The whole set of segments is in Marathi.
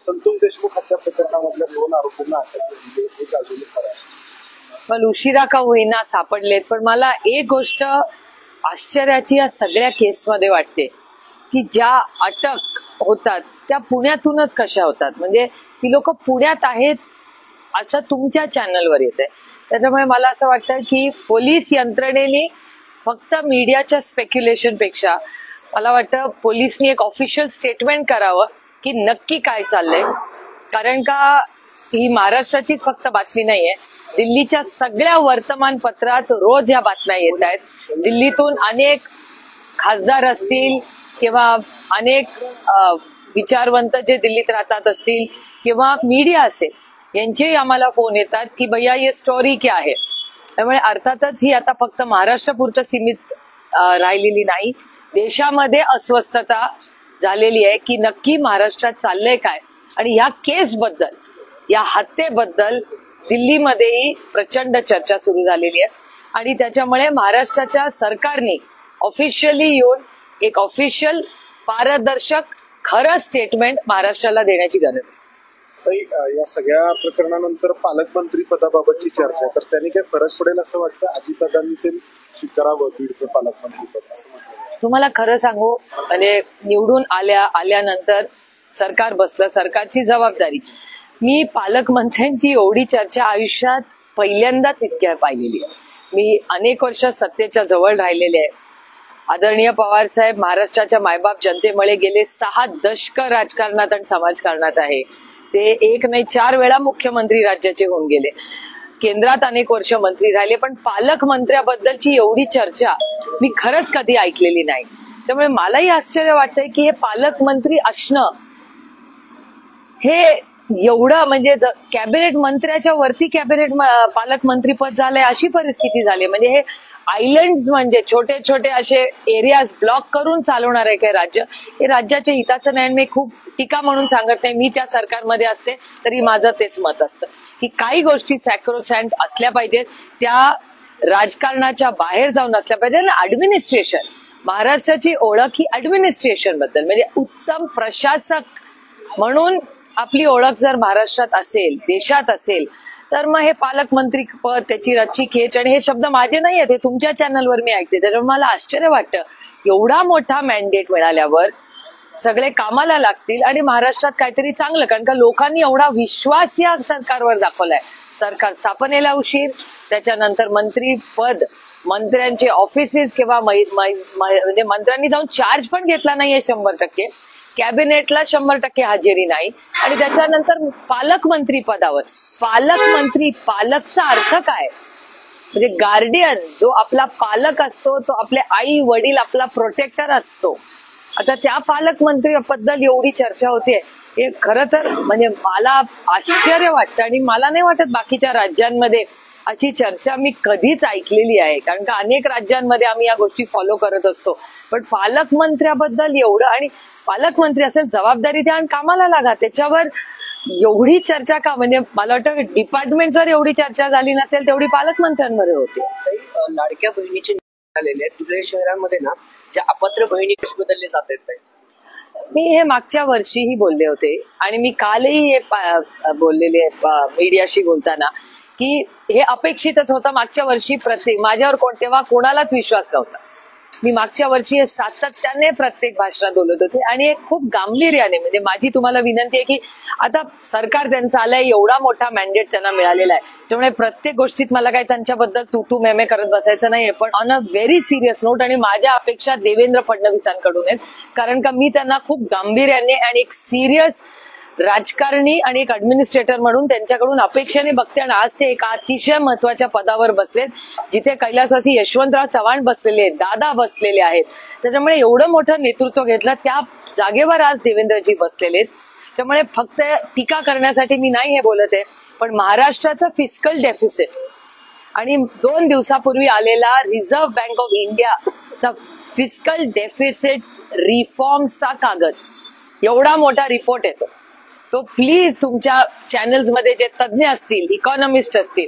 संतोष देशमुख हत्या प्रकरणामधल्या 2 आरोपींना अटक केली, एक अजूनही फरार आहे. पण उशिरा का होईना सापडलेत. पण मला एक गोष्ट आश्चर्याची या सगळ्या केसमध्ये वाटते की ज्या अटक होतात त्या पुण्यातूनच कशा होतात. म्हणजे ती लोक पुण्यात आहेत असं तुमच्या चॅनलवर येतंय. त्याच्यामुळे मला असं वाटतं की पोलीस यंत्रणेने फक्त मीडियाच्या स्पेक्युलेशन पेक्षा मला वाटतं पोलिसनी एक ऑफिशियल स्टेटमेंट करावं की नक्की काय चाललंय. कारण का ही महाराष्ट्राचीच फक्त बातमी नाहीये, दिल्लीच्या सगळ्या वर्तमानपत्रात रोज ह्या बातम्या येत आहेत. दिल्लीतून अनेक खासदार असतील किंवा अनेक विचारवंत जे दिल्लीत राहतात असतील किंवा मीडिया असेल यांचेही आम्हाला फोन येतात की भैया ये स्टोरी क्या आहे. त्यामुळे अर्थातच ही आता फक्त महाराष्ट्रापुरतं सीमित राहिलेली नाही, देशामध्ये अस्वस्थता झालेली आहे की नक्की महाराष्ट्रात चाललंय काय. आणि ह्या केसबद्दल, या हत्येबद्दल दिल्लीमध्येही प्रचंड चर्चा सुरू झालेली आहे. आणि त्याच्यामुळे महाराष्ट्राच्या सरकारने ऑफिशियली येऊन एक ऑफिशियल पारदर्शक खरं स्टेटमेंट महाराष्ट्राला देण्याची गरज आहे. या सगळ्या प्रकरणानंतर पालकमंत्री पदाबाबतची चर्चा, तर त्यांनी काय फरक पडेल असं वाटतं? अजितदादांनी ते स्वीकारावं बीडचं पालकमंत्री पद असं म्हणतात. तुम्हाला खरं सांगू, म्हणजे निवडून आल्यानंतर सरकार बसलं, सरकारची जबाबदारी. मी पालकमंत्र्यांची एवढी चर्चा आयुष्यात पहिल्यांदाच इतक्या पाहिलेली आहे. मी अनेक वर्ष सत्तेच्या जवळ राहिलेले आहे. आदरणीय पवार साहेब महाराष्ट्राच्या मायबाप जनतेमुळे गेले 6 दशक राजकारणात आणि समाजकारणात आहे. ते 1 नाही 4 वेळा मुख्यमंत्री राज्याचे होऊन गेले, केंद्रात अनेक वर्ष मंत्री राहिले. पण पालकमंत्र्याबद्दलची एवढी चर्चा मी खरंच कधी ऐकलेली नाही. त्यामुळे मलाही आश्चर्य वाटतंय की हे पालकमंत्री असणं हे एवढं, म्हणजे कॅबिनेट मंत्र्याच्या वरती कॅबिनेट पालकमंत्रीपद झालंय अशी परिस्थिती झाली. म्हणजे हे आयलंड्स, म्हणजे छोटे छोटे असे एरियाज ब्लॉक करून चालवणार आहे काय राज्य. हे राज्याच्या हिताचं नाही. मी खूप टीका म्हणून सांगत नाही, मी त्या सरकारमध्ये असते तरी माझं तेच मत असतं की काही गोष्टी सॅक्रोसॅन्ट असल्या पाहिजेत, त्या राजकारणाच्या बाहेर जाऊन असल्या पाहिजे. आणि ऍडमिनिस्ट्रेशन, महाराष्ट्राची ओळख ही ऍडमिनिस्ट्रेशन बद्दल, म्हणजे उत्तम प्रशासक म्हणून आपली ओळख जर महाराष्ट्रात असेल, देशात असेल, तर मग हे पालकमंत्री पद, त्याची रच्ची खेच, आणि हे शब्द माझे नाही आहेत, हे तुमच्या चॅनलवर मी ऐकते. त्याच्यामुळे मला आश्चर्य वाटतं एवढा मोठा मॅन्डेट मिळाल्यावर सगळे कामाला लागतील आणि महाराष्ट्रात काहीतरी चांगलं. कारण का लोकांनी एवढा विश्वास या सरकारवर दाखवलाय. सरकार स्थापनेला उशीर, त्याच्यानंतर मंत्री पद, मंत्र्यांचे ऑफिसेस किंवा म्हणजे मंत्र्यांनी जाऊन चार्ज पण घेतला नाहीये 100%, कॅबिनेटला 100% हजेरी नाही. आणि त्याच्यानंतर पालकमंत्री पदावर पालकमंत्री, पालकचा अर्थ काय? म्हणजे गार्डियन, जो आपला पालक असतो तो आपले आई वडील आपला प्रोटेक्टर असतो. आता त्या पालकमंत्रीबद्दल एवढी चर्चा होते, हे खरं तर म्हणजे मला आश्चर्य वाटतं. आणि मला नाही वाटत बाकीच्या राज्यांमध्ये अशी चर्चा मी कधीच ऐकलेली आहे. कारण का अनेक राज्यांमध्ये आम्ही या गोष्टी फॉलो करत असतो, पण पालकमंत्र्याबद्दल एवढं, आणि पालकमंत्री असेल जबाबदारी द्या आणि कामाला लागा, त्याच्यावर एवढी चर्चा का? म्हणजे मला वाटतं डिपार्टमेंटवर एवढी चर्चा झाली नसेल तेवढी पालकमंत्र्यांमध्ये होती. लाडक्या बहिणीचे झालेले आहेत धुळे शहरामध्ये ना, ज्या अपात्र बहिणी कशी बदलले जात आहेत. मी हे मागच्या वर्षीही बोलले होते आणि मी कालही हे बोललेले मीडियाशी बोलताना की हे अपेक्षितच होतं. मागच्या वर्षी माझ्यावर तेव्हा कोणालाच विश्वास नव्हता. मी मागच्या वर्षी हे सातत्याने प्रत्येक भाषणात बोलत होते आणि एक खूप गांभीर्याने, म्हणजे माझी तुम्हाला विनंती आहे की आता सरकार त्यांचं आलंय, एवढा मोठा मॅन्डेट त्यांना मिळालेला आहे, त्यामुळे प्रत्येक गोष्टीत मला काही त्यांच्याबद्दल तू मेमे करत बसायचं नाहीये, पण on a very serious note. आणि माझ्या अपेक्षा देवेंद्र फडणवीसांकडून आहेत, कारण का मी त्यांना खूप गांभीर्याने आणि एक सिरियस राजकारणी आणि एक ऍडमिनिस्ट्रेटर म्हणून त्यांच्याकडून अपेक्षेने बघते. आणि आज ते एका अतिशय महत्वाच्या पदावर बसलेत, जिथे कैलासवासी यशवंतराव चव्हाण बसलेले आहेत, दादा बसलेले आहेत. त्याच्यामुळे एवढं मोठं नेतृत्व घेतलं, त्या जागेवर आज देवेंद्रजी बसलेले आहेत. त्यामुळे फक्त टीका करण्यासाठी मी नाही हे बोलत आहे, पण महाराष्ट्राचं फिस्कल डेफिसिट आणि 2 दिवसापूर्वी आलेला रिझर्व्ह बँक ऑफ इंडियाचा फिस्कल डेफिसिट रिफॉर्मचा कागद, एवढा मोठा रिपोर्ट येतो, तो प्लीज तुमच्या चॅनल्स मध्ये जे तज्ञ असतील, इकॉनॉमिस्ट असतील,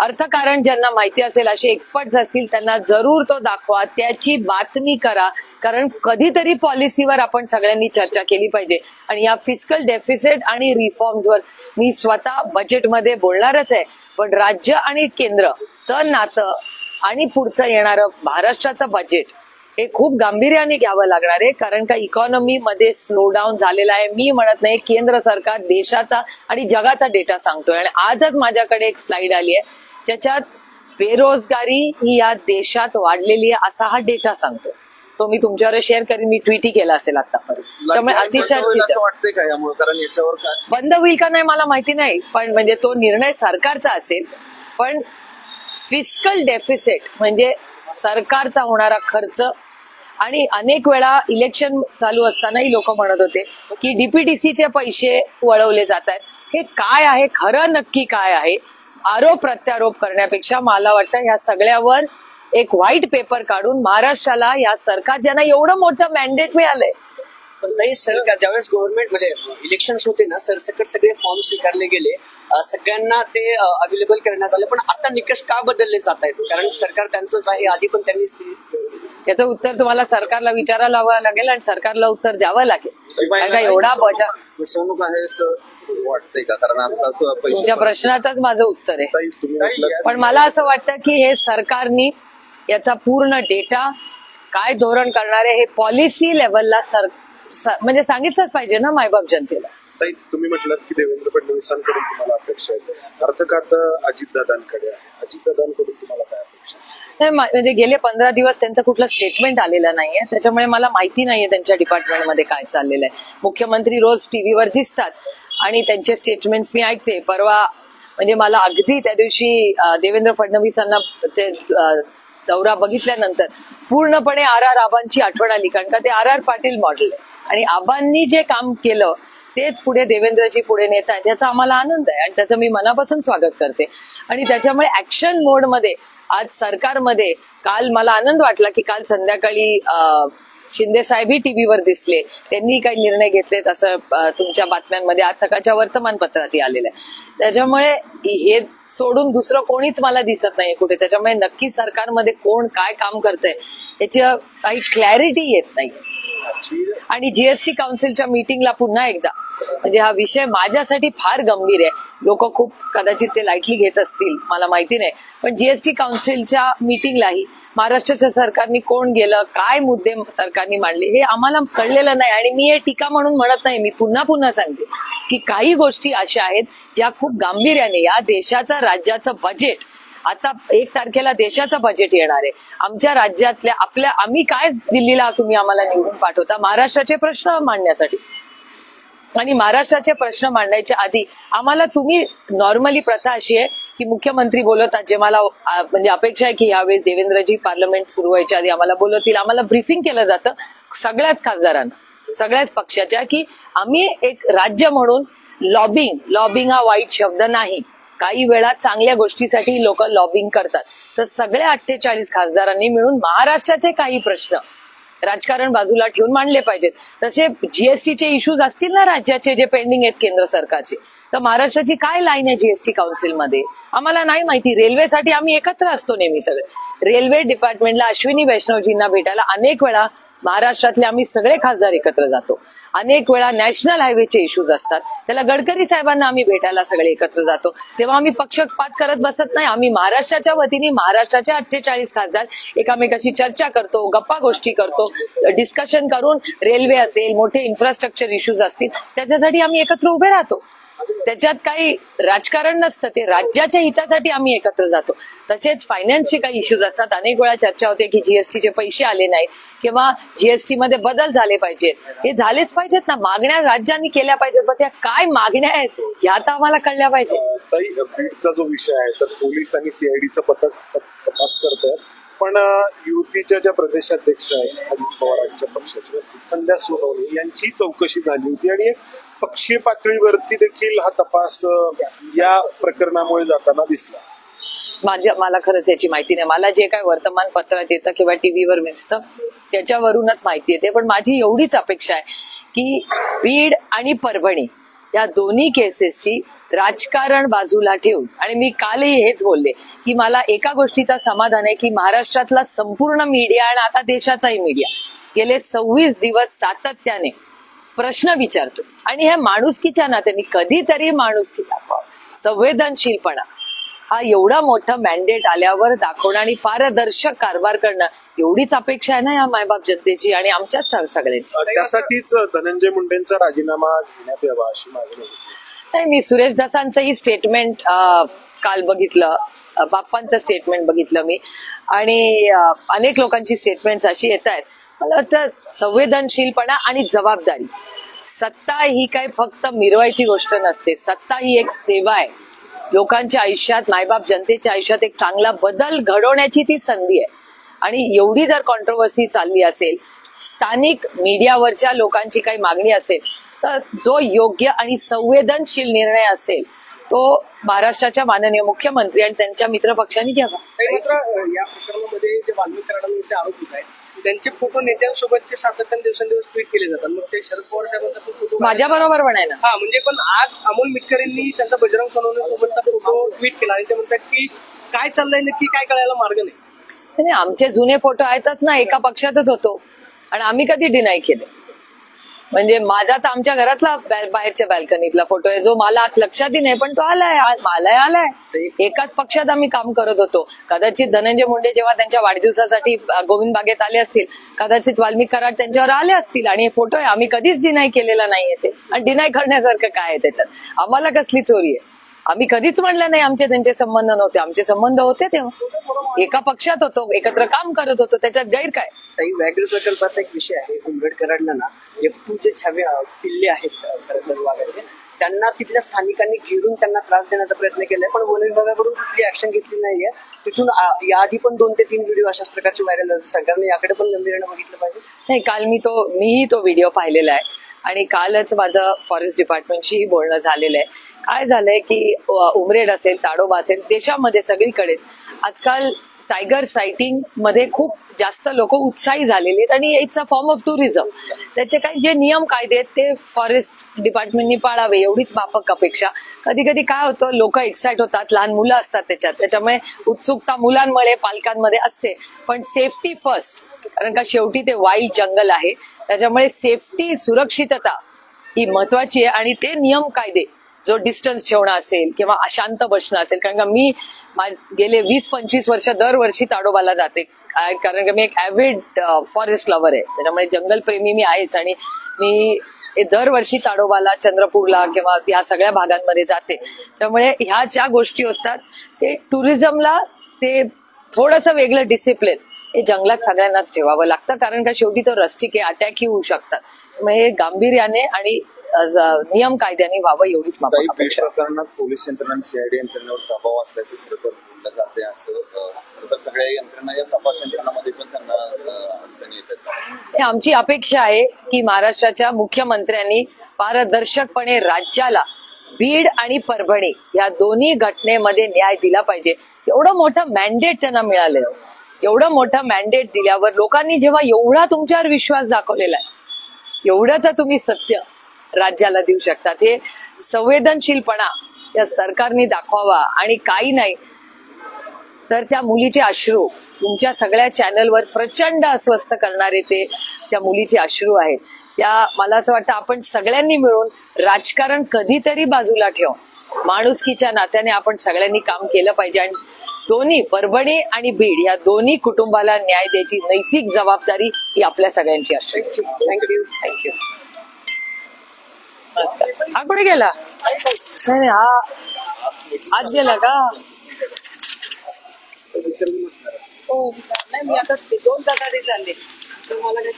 अर्थकारण ज्यांना माहिती असेल, असे एक्सपर्ट्स असतील, त्यांना जरूर तो दाखवा, त्याची बातमी करा. कारण कधीतरी पॉलिसीवर आपण सगळ्यांनी चर्चा केली पाहिजे. आणि या फिस्कल डेफिसिट आणि रिफॉर्म्सवर मी स्वतः बजेटमध्ये बोलणारच आहे. पण राज्य आणि केंद्रचं नातं आणि पुढचं येणारं महाराष्ट्राचं बजेट हे खूप गांभीर्याने घ्यावं लागणार आहे. कारण का इकॉनॉमी मध्ये स्लो डाऊन झालेला आहे. मी म्हणत नाही, केंद्र सरकार देशाचा आणि जगाचा डेटा सांगतोय. आणि आजच माझ्याकडे एक स्लाइड आली आहे ज्याच्यात बेरोजगारी ही या देशात वाढलेली आहे असा हा डेटा सांगतो. तो मी तुमच्यावर शेअर करीन. मी ट्विटही केला असेल आतापर्यंत. त्यामुळे अतिशय वाटतंय का यामुळे, कारण याच्यावर काय बंद होईल का नाही मला माहिती नाही, पण म्हणजे तो निर्णय सरकारचा असेल. पण फिस्कल डेफिसिट म्हणजे सरकारचा होणारा खर्च. आणि अनेक वेळा इलेक्शन चालू असतानाही लोक म्हणत होते की डीपीटीसीचे पैसे वळवले जात आहेत. हे काय आहे, खरं नक्की काय आहे, आरोप प्रत्यारोप करण्यापेक्षा मला वाटतं या सगळ्यावर एक व्हाईट पेपर काढून महाराष्ट्राला या सरकार ज्यांना एवढं मोठं मॅन्डेट मिळालंय. नाही सर, ज्यावेळेस गव्हर्नमेंट म्हणजे इलेक्शन्स होते ना, सरसकट सगळे फॉर्म स्वीकारले गेले, सगळ्यांना ते अवेलेबल करण्यात आले. पण आता निकष का बदलले जात आहेत? कारण सरकार त्यांचंच आहे, आधी पण त्यांनीच याचं उत्तर तुम्हाला सरकारला विचारायला लागेल आणि सरकारला उत्तर द्यावं लागेल. कारण का एवढा बजेट फसवणूक आहे असं वाटतंय का? कारण आताच तुमच्या प्रश्नातच माझं उत्तर आहे. पण मला असं वाटतं की हे सरकारनी याचा पूर्ण डेटा, काय धोरण करणार आहे हे पॉलिसी लेवलला म्हणजे सांगितलंच पाहिजे ना मायबाप जनतेला. ताई, तुम्ही म्हटलात की देवेंद्र फडणवीसांकडून तुम्हाला अपेक्षा आहे, अर्थखातं अजितदादांकडे आहे. अजितदादांकडून तुम्हाला काय अपेक्षा आहे? नाही, म्हणजे गेले 15 दिवस त्यांचं कुठलं स्टेटमेंट आलेलं नाहीये. त्याच्यामुळे मला माहिती नाहीये त्यांच्या डिपार्टमेंटमध्ये काय चाललेलं आहे. मुख्यमंत्री रोज टीव्हीवर दिसतात आणि त्यांचे स्टेटमेंट्स मी ऐकते. परवा म्हणजे मला अगदी त्या दिवशी देवेंद्र फडणवीसांना ते दौरा बघितल्यानंतर पूर्णपणे RR आबांची आठवण आली. कारण का ते RR पाटील मॉडेल आहे आणि आबांनी जे काम केलं तेच पुढे देवेंद्रजी पुढे नेत आहेत, याचा आम्हाला आनंद आहे आणि त्याचं मी मनापासून स्वागत करते. आणि त्याच्यामुळे ऍक्शन मोडमध्ये आज सरकारमध्ये काल मला आनंद वाटला की काल संध्याकाळी शिंदे साहेबही टीव्हीवर दिसले, त्यांनी काही निर्णय घेतलेत असं तुमच्या बातम्यांमध्ये आज सकाळच्या वर्तमानपत्रातही आलेलं आहे. त्याच्यामुळे हे सोडून दुसरं कोणीच मला दिसत नाहीये कुठे. त्याच्यामुळे नक्की सरकारमध्ये कोण काय काम करतंय याची काही क्लॅरिटी येत नाही. आणि जीएसटी काउन्सिलच्या मीटिंगला पुन्हा एकदा म्हणजे हा विषय माझ्यासाठी फार गंभीर आहे. लोक खूप कदाचित ते लाईटली घेत असतील, मला माहिती नाही. पण जीएसटी काउन्सिलच्या मीटिंगलाही महाराष्ट्राच्या सरकारने कोण गेलं, काय मुद्दे सरकारने मांडले हे आम्हाला कळलेलं नाही. आणि मी हे टीका म्हणून म्हणत नाही, मी पुन्हा सांगते की काही गोष्टी अशा आहेत ज्या खूप गांभीर्याने या देशाचं राज्याचं बजेट, आता 1 तारखेला देशाचं बजेट येणार आहे. आमच्या राज्यातल्या आम्ही काय दिल्लीला तुम्ही आम्हाला निवडून पाठवता महाराष्ट्राचे प्रश्न मांडण्यासाठी. आणि महाराष्ट्राचे प्रश्न मांडायच्या आधी आम्हाला तुम्ही नॉर्मली प्रथा अशी आहे की मुख्यमंत्री बोलतात, जे मला म्हणजे अपेक्षा आहे की यावेळी देवेंद्रजी पार्लमेंट सुरू व्हायच्या आधी आम्हाला बोलवतील. आम्हाला ब्रीफिंग केलं जातं सगळ्याच खासदारांना, सगळ्याच पक्षाच्या, की आम्ही एक राज्य म्हणून लॉबिंग हा वाईट शब्द नाही, काही वेळा चांगल्या गोष्टीसाठी लोक लॉबिंग करतात. तर सगळ्या 48 खासदारांनी मिळून महाराष्ट्राचे काही प्रश्न राजकारण बाजूला ठेवून मांडले पाहिजेत. तसे जीएसटीचे इश्यूज असतील ना राज्याचे जे पेंडिंग आहेत केंद्र सरकारचे, तर महाराष्ट्राची काय लाईन आहे जीएसटी काउन्सिलमध्ये आम्हाला नाही माहिती. रेल्वेसाठी आम्ही एकत्र असतो नेहमी सगळे. रेल्वे डिपार्टमेंटला अश्विनी वैष्णवजींना भेटायला अनेक वेळा महाराष्ट्रातले आम्ही सगळे खासदार एकत्र जातो. अनेक वेळा नॅशनल हायवेचे इश्यूज असतात, त्याला गडकरी साहेबांना आम्ही भेटायला सगळे एकत्र जातो. तेव्हा आम्ही पक्षपात करत बसत नाही. आम्ही महाराष्ट्राच्या वतीने महाराष्ट्राचे 48 खासदार एकामेकाशी चर्चा करतो, गप्पा गोष्टी करतो, डिस्कशन करून रेल्वे असेल, मोठे इन्फ्रास्ट्रक्चर इश्यूज असतील त्याच्यासाठी आम्ही एकत्र उभे राहतो. त्याच्यात काही राजकारण नसतं, ते राज्याच्या हितासाठी आम्ही एकत्र जातो. तसेच फायनान्सचे काही इश्यूज असतात. अनेक वेळा चर्चा होते की जीएसटीचे पैसे आले नाहीत किंवा जीएसटी मध्ये बदल झाले पाहिजेत. हे झालेच पाहिजेत ना, मागण्या राज्यांनी केल्या पाहिजेत. पण त्या काय मागण्या आहेत ह्या आता आम्हाला कळल्या पाहिजे. ताई, बीडचा जो विषय आहे तर पोलीस आणि सीआयडीचं पथक तपास करतात. पण युतीच्या ज्या प्रदेशाध्यक्ष आहेत अजित पवारांच्या पक्षाच्या संध्या सोनवणे यांची चौकशी झाली होती आणि पक्षीय पातळीवरती देखील हा तपास या प्रकरणामुळे जाताना दिसला. मला खरंच याची माहिती नाही. मला जे काय वर्तमानपत्रात येतं किंवा टीव्हीवर दिसतं त्याच्यावरूनच माहिती येते. पण माझी एवढीच अपेक्षा आहे की बीड आणि परभणी या दोन्ही केसेसची राजकारण बाजूला ठेवून, आणि मी कालही हेच बोलले की मला एका गोष्टीचा समाधान आहे की महाराष्ट्रातला संपूर्ण मीडिया आणि आता देशाचाही मीडिया गेले 26 दिवस सातत्याने प्रश्न विचारतो आणि ह्या माणुसकीच्या नात्याने कधीतरी माणुसकी दाखवा, संवेदनशीलपणा हा एवढा मोठा मॅन्डेट आल्यावर दाखवणं आणि पारदर्शक कारभार करणं एवढीच अपेक्षा आहे ना या मायबाप जनतेची आणि आमच्याच सगळ्यांची. त्यासाठीच धनंजय मुंडेंचा राजीनामा घेण्यात यावा अशी मागणी होती. नाही, मी सुरेश दासांचंही स्टेटमेंट काल बघितलं, बाप्पांचं स्टेटमेंट बघितलं मी, आणि अनेक लोकांची स्टेटमेंट्स अशी येत आहेत. मला वाटतं संवेदनशीलपणा आणि जबाबदारी, सत्ता ही काय फक्त मिरवायची गोष्ट नसते, सत्ता ही एक सेवा आहे. लोकांच्या आयुष्यात, मायबाप जनतेच्या आयुष्यात एक चांगला बदल घडवण्याची ती संधी आहे. आणि एवढी जर कॉन्ट्रोवर्सी चालली असेल, स्थानिक मीडियावरच्या लोकांची काही मागणी असेल, तर जो योग्य आणि संवेदनशील निर्णय असेल तो महाराष्ट्राच्या माननीय मुख्यमंत्री आणि त्यांच्या मित्रपक्षांनी घ्यावा. मात्र या प्रकरणामध्ये जे वाल्मिक कराडांवरचे आरोप होत आहेत त्यांचे फोटो नेत्यांसोबतचे सातत्याने दिवसेंदिवस ट्विट केले जातात. मग ते शरद पवार साहेबांचा फोटो माझ्या बरोबर पण आहे ना. हा, म्हणजे पण आज अमोल मिटकरींनी त्यांचा बजरंग सोनवणे सोबतचा फोटो ट्विट केला आणि ते म्हणतात की काय चाललंय नक्की काय कळायला मार्ग नाही. नाही, आमचे जुने फोटो आहेतच ना, एका पक्षातच होतो आणि आम्ही कधी डिनाय केले. म्हणजे माझा तर आमच्या घरातला बाहेरच्या बाल्कनीतला फोटो आहे जो मला लक्षातही नाही, पण तो आलाय, आलाय. एकाच पक्षात आम्ही काम करत होतो. कदाचित धनंजय मुंडे जेव्हा त्यांच्या वाढदिवसासाठी गोविंद बागेत आले असतील, कदाचित वाल्मिक कराड त्यांच्यावर आले असतील, आणि हे फोटो आहे. आम्ही कधीच डिनाय केलेला नाहीये ते, आणि डिनाय करण्यासारखं काय आहे त्याच्यात? आम्हाला कसली चोरी आहे? आम्ही कधीच म्हणलं नाही आमचे त्यांचे संबंध नव्हते. आमचे संबंध होते तेव्हा एका पक्षात होतो, एकत्र काम करत होतो, त्याच्यात गैर काय? काही व्याघ्र प्रकल्पाचा एक विषय आहे. उंबरकरांना ना F2 जे छावे किल्ले आहेत खरं विभागाचे, त्यांना तिथल्या स्थानिकांनी घेरून त्यांना त्रास देण्याचा प्रयत्न केलाय, पण वन विभागाकडून कुठली ऍक्शन घेतली नाहीये. तिथून याआधी पण 2 ते 3 व्हिडिओ अशाच प्रकारचे व्हायरल झाले. सरकारने याकडे पण गंभीरपणे बघितलं पाहिजे. नाही, काल मीही तो व्हिडिओ पाहिलेला आहे आणि कालच माझं फॉरेस्ट डिपार्टमेंटशीही बोलणं झालेलं आहे. काय झालंय की उमरेड असेल, ताडोबा असेल, देशामध्ये सगळीकडेच आजकाल टायगर सायटिंग मध्ये खूप जास्त लोक उत्साही झालेले आहेत आणि it's a form of tourism. त्याचे काही जे नियम कायदे आहेत ते फॉरेस्ट डिपार्टमेंटनी पाळावे एवढीच माफक अपेक्षा. कधी कधी काय होतं, लोक एक्साइट होतात, लहान मुलं असतात त्याच्यामुळे उत्सुकता मुलांमुळे पालकांमध्ये असते, पण सेफ्टी फर्स्ट. कारण का शेवटी ते वाईल्ड जंगल आहे, त्याच्यामुळे सेफ्टी, सुरक्षितता ही महत्वाची आहे. आणि ते नियम कायदे, जो डिस्टन्स ठेवणं असेल किंवा अशांत बसणं असेल, कारण का मी गेले 20-25 वर्ष दरवर्षी ताडोबाला जाते, कारण का मी एक ऍव्हिड फॉरेस्ट लव्हर आहे, त्याच्यामुळे जंगल प्रेमी मी आहेच. आणि मी दरवर्षी ताडोबाला, चंद्रपूरला किंवा या सगळ्या भागांमध्ये जाते. त्यामुळे ह्या ज्या गोष्टी असतात ते टुरिझमला ते थोडंसं वेगळं डिसिप्लिन हे जंगलात सगळ्यांनाच ठेवावं लागतं, कारण का शेवटी तो रस्टिक आहे, अटॅकही होऊ शकतात. म्हणजे गांभीर्याने आणि नियम कायद्याने व्हावं एवढीच माफक अपेक्षा. प्रकरणात पोलीस यंत्रणा सीआयडी यंत्रणेवर दबाव असल्याचे खरं बोललं जाते. असं सगळ्या यंत्रणा, या तपास यंत्रणामध्ये पण त्यांना अडचणी येतात. आमची अपेक्षा आहे की महाराष्ट्राच्या मुख्यमंत्र्यांनी पारदर्शकपणे राज्याला बीड आणि परभणी या दोन्ही घटनेमध्ये न्याय दिला पाहिजे. एवढं मोठं मॅन्डेट त्यांना मिळालं. एवढं मोठं मॅन्डेट दिल्यावर लोकांनी जेव्हा एवढा तुमच्यावर विश्वास दाखवलेला आहे, एवढं तर तुम्ही सत्य राज्याला देऊ शकतात. हे संवेदनशीलपणा या सरकारने दाखवावा. आणि काही नाही तर त्या मुलीचे अश्रू तुमच्या सगळ्या चॅनलवर प्रचंड अस्वस्थ करणारे ते त्या मुलीचे अश्रू आहेत. त्या मला असं वाटतं आपण सगळ्यांनी मिळून राजकारण कधीतरी बाजूला ठेवून माणुसकीच्या नात्याने आपण सगळ्यांनी काम केलं पाहिजे. आणि दोन्ही परभणी आणि बीड या दोन्ही कुटुंबाला न्याय द्यायची नैतिक जबाबदारी ही आपल्या सगळ्यांची असते. थँक्यू. थँक्यू. हा कुठे गेला? नाही, हा आज गेला का? हो, नाही, मी आता 2 तासासाठी चालले तर मला काही